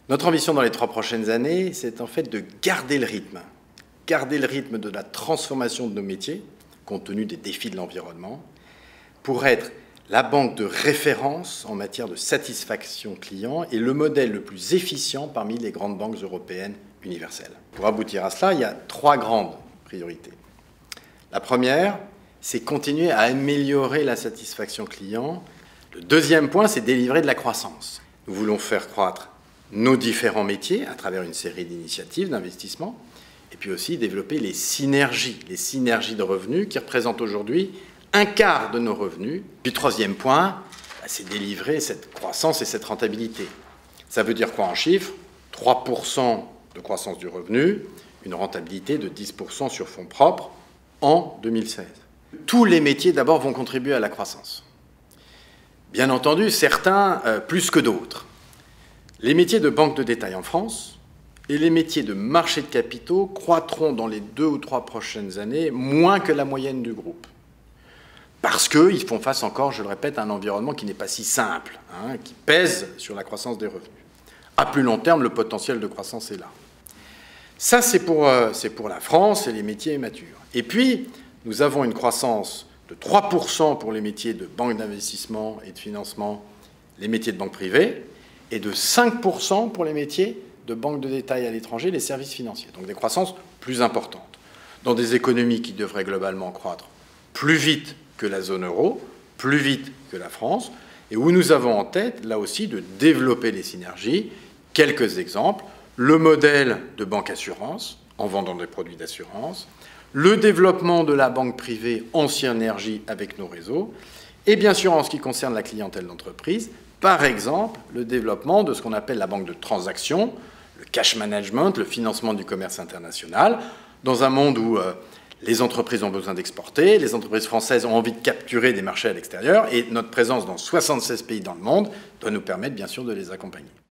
Notre ambition dans les 3 prochaines années, c'est en fait de garder le rythme de la transformation de nos métiers, compte tenu des défis de l'environnement, pour être la banque de référence en matière de satisfaction client et le modèle le plus efficient parmi les grandes banques européennes universelles. Pour aboutir à cela, il y a 3 grandes priorités. La première, c'est continuer à améliorer la satisfaction client. Le deuxième point, c'est délivrer de la croissance. Nous voulons faire croître nos différents métiers à travers une série d'initiatives d'investissement et puis aussi développer les synergies de revenus qui représentent aujourd'hui un quart de nos revenus. Puis troisième point, c'est délivrer cette croissance et cette rentabilité. Ça veut dire quoi en chiffres? 3% de croissance du revenu, une rentabilité de 10% sur fonds propres en 2016. Tous les métiers d'abord vont contribuer à la croissance. Bien entendu, certains plus que d'autres. Les métiers de banque de détail en France et les métiers de marché de capitaux croîtront dans les 2 ou 3 prochaines années moins que la moyenne du groupe. Parce qu'ils font face encore, je le répète, à un environnement qui n'est pas si simple, qui pèse sur la croissance des revenus. À plus long terme, le potentiel de croissance est là. Ça, c'est pour la France et les métiers matures. Et puis, nous avons une croissance de 3% pour les métiers de banque d'investissement et de financement, les métiers de banque privée, et de 5% pour les métiers de banque de détail à l'étranger, les services financiers. Donc des croissances plus importantes, dans des économies qui devraient globalement croître plus vite que la zone euro, plus vite que la France, et où nous avons en tête, là aussi, de développer les synergies. Quelques exemples, le modèle de banque assurance, en vendant des produits d'assurance, le développement de la banque privée en synergie avec nos réseaux, et bien sûr, en ce qui concerne la clientèle d'entreprise, par exemple, le développement de ce qu'on appelle la banque de transaction, le cash management, le financement du commerce international, dans un monde où les entreprises ont besoin d'exporter, les entreprises françaises ont envie de capturer des marchés à l'extérieur, et notre présence dans 76 pays dans le monde doit nous permettre, bien sûr, de les accompagner.